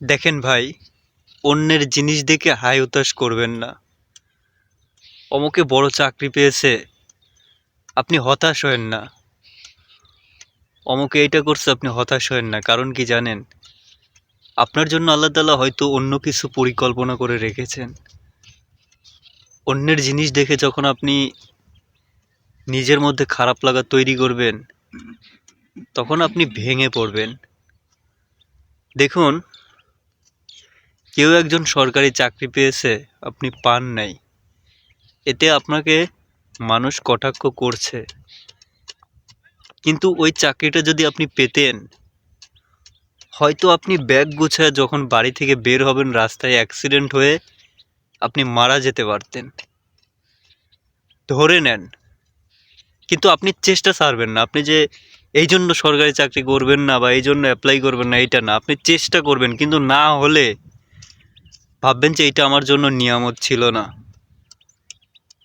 দেখেন ভাই, অন্যের জিনিস দেখে হায় হতাশ করবেন না। অমুকে বড় চাকরি পেয়েছে, আপনি হতাশ হয়েন না। অমুকে এইটা করছে, আপনি হতাশ হয়েন না। কারণ কি জানেন? আপনার জন্য আল্লাহ তাআলা হয়তো অন্য কিছু পরিকল্পনা করে রেখেছেন। অন্যের জিনিস দেখে যখন আপনি নিজের মধ্যে খারাপ লাগা তৈরি করবেন, তখন আপনি ভেঙে পড়বেন। দেখুন, কেউ একজন সরকারি চাকরি পেয়েছে, আপনি পান নাই। এতে আপনাকে মানুষ কটাক্ষ করছে, কিন্তু ওই চাকরিটা যদি আপনি পেতেন, হয়তো আপনি ব্যাগ গুছায় যখন বাড়ি থেকে বের হবেন, রাস্তায় অ্যাক্সিডেন্ট হয়ে আপনি মারা যেতে পারতেন। ধরে নেন, কিন্তু আপনি চেষ্টা ছাড়বেন না। আপনি যে এই জন্য সরকারি চাকরি করবেন না বা এই জন্য অ্যাপ্লাই করবেন না, এইটা না। আপনি চেষ্টা করবেন, কিন্তু না হলে ভাববেন যে এটা আমার জন্য নিয়ামত ছিল না।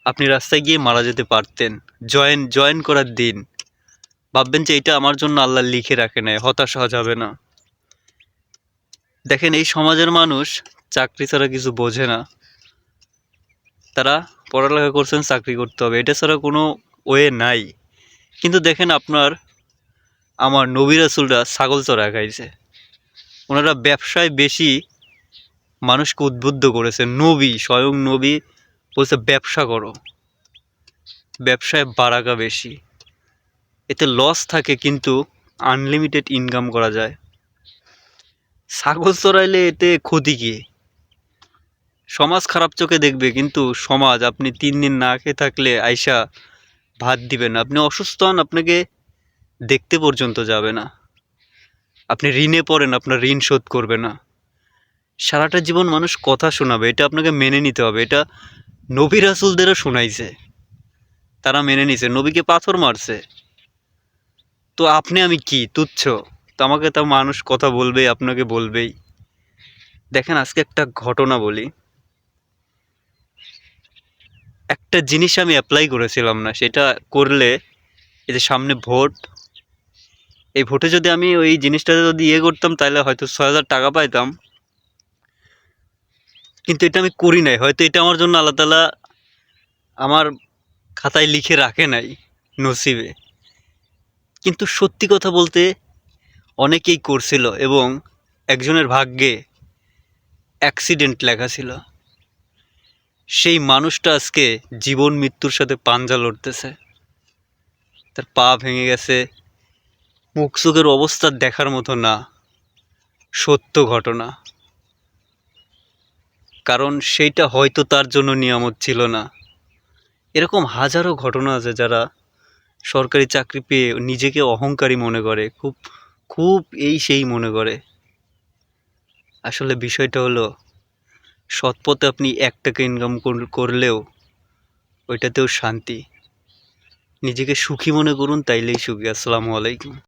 আপনি রাস্তায় গিয়ে মারা যেতে পারতেন। জয়েন করার দিন ভাববেন যে এটা আমার জন্য আল্লাহ লিখে রাখে নাই, হতাশ হওয়া যাবে না। দেখেন, এই সমাজের মানুষ চাকরি ছাড়া কিছু বোঝে না। তারা পড়ালেখা করছেন, চাকরি করতে হবে, এটা ছাড়া কোনো ওয়ে নাই। কিন্তু দেখেন, আমার নবী রাসূলরা ছাগল চড়ায় খাইছে। ওনারা ব্যবসায় বেশি মানুষকে উদ্বুদ্ধ করেছে। নবী, স্বয়ং নবী বলছে ব্যবসা করো, ব্যবসায় বারাকা বেশি। এতে লস থাকে কিন্তু আনলিমিটেড ইনকাম করা যায়। ছাগল চড়াইলে এতে ক্ষতি কি? সমাজ খারাপ চোখে দেখবে, কিন্তু সমাজ আপনি 3 দিন না খেয়ে থাকলে আইসা ভাত দিবে না। আপনি অসুস্থ হন, আপনাকে দেখতে পর্যন্ত যাবে না। আপনি ঋণে পড়েন, আপনার ঋণ শোধ করবে না। সারাটা জীবন মানুষ কথা শোনাবে, এটা আপনাকে মেনে নিতে হবে। এটা নবী রাসূলদেরও শোনাইছে, তারা মেনে নিছে। নবীকে পাথর মারছে, তো আপনি আমি কি তুচ্ছ? তো আমাকে তো মানুষ কথা বলবেই, আপনাকে বলবেই। দেখেন, আজকে একটা ঘটনা বলি। একটা জিনিস আমি অ্যাপ্লাই করেছিলাম না, সেটা করলে, এই যে সামনে ভোট, এই ভোটে যদি আমি ওই জিনিসটাতে যদি করতাম, তাহলে হয়তো 6,000 টাকা পাইতাম। কিন্তু এটা আমি করি নাই, হয়তো এটা আমার জন্য আল্লাহ তাআলা আমার খাতায় লিখে রাখে নাই, নসিবে। কিন্তু সত্যি কথা বলতে, অনেকেই করছিল এবং একজনের ভাগ্যে অ্যাক্সিডেন্ট লেখা ছিল। সেই মানুষটা আজকে জীবন মৃত্যুর সাথে পাঞ্জা লড়তেছে। তার পা ভেঙে গেছে, মুখ চোখের অবস্থা দেখার মতো না। সত্য ঘটনা। কারণ সেইটা হয়তো তার জন্য নিয়ামত ছিল না। এরকম হাজারো ঘটনা আছে, যারা সরকারি চাকরি পেয়ে নিজেকে অহংকারী মনে করে, খুব খুব এই সেই মনে করে। আসলে বিষয়টা হলো, সৎ পথে আপনি 1 টাকা ইনকাম করলেও ওইটাতেও শান্তি। নিজেকে সুখী মনে করুন, তাইলেই সুখী। আসসালামু আলাইকুম।